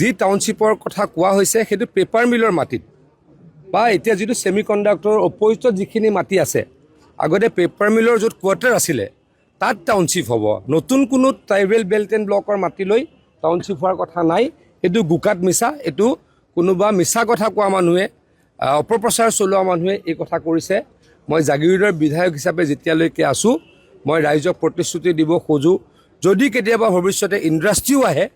যি টাউনশ্বিপৰ কথা কোৱা হৈছে সেইটো পেপাৰ মিলৰ মাটিত বা এতিয়া যিটো ছেমি কণ্ডাক্টৰৰ অপজিটত যিখিনি মাটি আছে আগতে পেপাৰ মিলৰ য'ত কোৱাৰ্টাৰ আছিলে তাত টাউনশ্বিপ হ'ব। নতুন কোনো ট্ৰাইবেল বেল্ট এণ্ড ব্লকৰ মাটি লৈ টাউনশ্বিপ হোৱাৰ কথা নাই। এইটো গোকাত মিছা, এইটো কোনোবা মিছা কথা কোৱা মানুহে অপপ্ৰচাৰ চলোৱা মানুহে এই কথা কৰিছে। মই জাগিৰোডৰ বিধায়ক হিচাপে যেতিয়ালৈকে আছোঁ মই ৰাইজক প্ৰতিশ্ৰুতি দিব খোজোঁ, যদি কেতিয়াবা ভৱিষ্যতে ইণ্ডাষ্ট্ৰীও আহে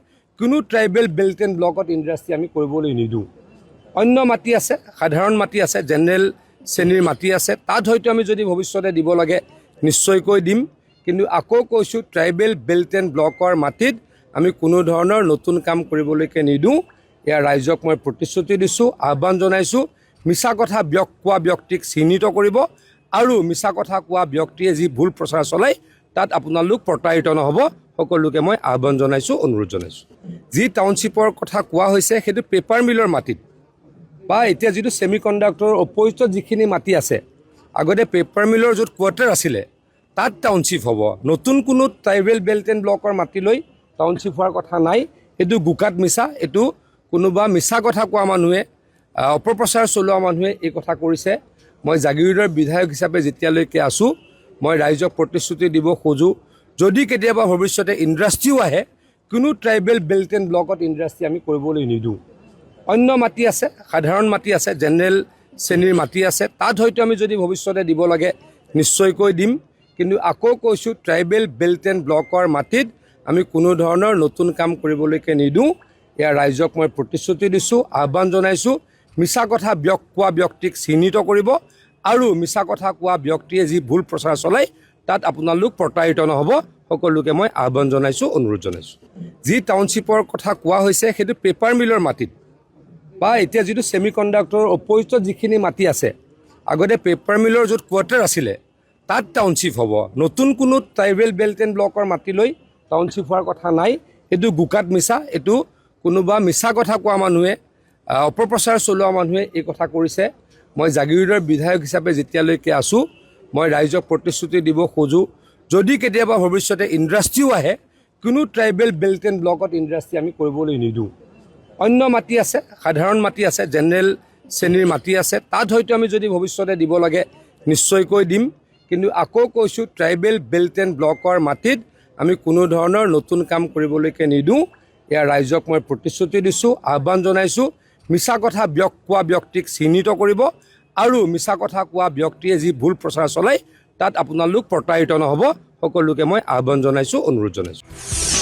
কোনো ট্ৰাইবেল বেল্ট এণ্ড ব্লকত ইণ্ডাষ্ট্ৰী আমি কৰিবলৈ নিদিওঁ। অন্য মাটি আছে, সাধাৰণ মাটি আছে, জেনেৰেল শ্ৰেণীৰ মাটি আছে, তাত হয়তো আমি যদি ভৱিষ্যতে দিব লাগে নিশ্চয়কৈ দিম। কিন্তু আকৌ কৈছোঁ ট্ৰাইবেল বেল্ট এণ্ড ব্লকৰ মাটিত আমি কোনো ধৰণৰ নতুন কাম কৰিবলৈকে নিদিওঁ। এয়া ৰাইজক মই প্ৰতিশ্ৰুতি দিছোঁ, আহ্বান জনাইছোঁ। মিছা কথা কোৱা ব্যক্তিক চিহ্নিত কৰিব আৰু মিছা কথা কোৱা ব্যক্তিয়ে যি ভুল প্ৰচাৰ চলায় তাত আপোনালোক প্ৰতাৰিত নহ'ব। সকলোকে মই আহ্বান জনাইছোঁ, অনুৰোধ জনাইছোঁ। যি টাউনশ্বিপৰ কথা কোৱা হৈছে সেইটো পেপাৰ মিলৰ মাটিত বা এতিয়া যিটো ছেমি কণ্ডাক্টৰৰ অপজিটত যিখিনি মাটি আছে আগতে পেপাৰ মিলৰ য'ত কোৱাৰ্টাৰ আছিলে তাত টাউনশ্বিপ হ'ব। নতুন কোনো ট্ৰাইবেল বেল্ট এণ্ড ব্লকৰ মাটি লৈ টাউনশ্বিপ হোৱাৰ কথা নাই। এইটো গোকাত মিছা, এইটো কোনোবা মিছা কথা কোৱা মানুহে অপপ্ৰচাৰ চলোৱা মানুহে এই কথা কৰিছে। মই জাগিৰোডৰ বিধায়ক হিচাপে যেতিয়ালৈকে আছোঁ মই ৰাইজক প্ৰতিশ্ৰুতি দিব খোজোঁ, যদি কেতিয়াবা ভৱিষ্যতে ইণ্ডাষ্ট্ৰীও আহে কোনো ট্ৰাইবেল বেল্ট এণ্ড ব্লকত ইণ্ডাষ্ট্ৰী আমি কৰিবলৈ নিদিওঁ। অন্য মাটি আছে, সাধাৰণ মাটি আছে, জেনেৰেল শ্ৰেণীৰ মাটি আছে, তাত হয়তো আমি যদি ভৱিষ্যতে দিব লাগে নিশ্চয়কৈ দিম। কিন্তু আকৌ কৈছোঁ ট্ৰাইবেল বেল্ট এণ্ড ব্লকৰ মাটিত আমি কোনো ধৰণৰ নতুন কাম কৰিবলৈকে নিদিওঁ। এয়া ৰাইজক মই প্ৰতিশ্ৰুতি দিছোঁ, আহ্বান জনাইছোঁ। মিছা কথা কোৱা ব্যক্তিক চিহ্নিত কৰিব আৰু মিছা কথা কোৱা ব্যক্তিয়ে যি ভুল প্ৰচাৰ চলায় তাত আপোনালোক প্ৰতাৰিত নহ'ব। সকলোকে মই আহ্বান জনাইছোঁ, অনুৰোধ জনাইছোঁ। যি টাউনশ্বিপৰ কথা কোৱা হৈছে সেইটো পেপাৰ মিলৰ মাটিত বা এতিয়া যিটো ছেমি কণ্ডাক্টৰৰ অপজিটত যিখিনি মাটি আছে আগতে পেপাৰ মিলৰ য'ত কোৱাৰ্টাৰ আছিলে তাত টাউনশ্বিপ হ'ব। নতুন কোনো ট্ৰাইবেল বেল্ট এণ্ড ব্লকৰ মাটি লৈ টাউনশ্বিপ হোৱাৰ কথা নাই। এইটো গোকাত মিছা, এইটো কোনোবা মিছা কথা কোৱা মানুহে অপপ্ৰচাৰ চলোৱা মানুহে এই কথা কৰিছে। মই জাগিৰোডৰ বিধায়ক হিচাপে যেতিয়ালৈকে আছোঁ মই ৰাইজক প্ৰতিশ্ৰুতি দিব খোজোঁ, যদি কেতিয়াবা ভৱিষ্যতে ইণ্ডাষ্ট্ৰীও আহে কোনো ট্ৰাইবেল বেল্ট এণ্ড ব্লকত ইণ্ডাষ্ট্ৰী আমি কৰিবলৈ নিদিওঁ। অন্য মাটি আছে, সাধাৰণ মাটি আছে, জেনেৰেল শ্ৰেণীৰ মাটি আছে, তাত হয়তো আমি যদি ভৱিষ্যতে দিব লাগে নিশ্চয়কৈ দিম। কিন্তু আকৌ কৈছোঁ ট্ৰাইবেল বেল্ট এণ্ড ব্লকৰ মাটিত আমি কোনো ধৰণৰ নতুন কাম কৰিবলৈকে নিদিওঁ। এয়া ৰাইজক মই প্ৰতিশ্ৰুতি দিছোঁ, আহ্বান জনাইছোঁ। মিছা কথা কোৱা ব্যক্তিক চিহ্নিত কৰিব আৰু মিছা কথা কোৱা ব্যক্তিয়ে যি ভুল প্ৰচাৰ চলায় তাত আপোনালোক প্ৰতাৰিত নহ'ব। সকলোকে মই আহ্বান জনাইছোঁ, অনুৰোধ জনাইছোঁ।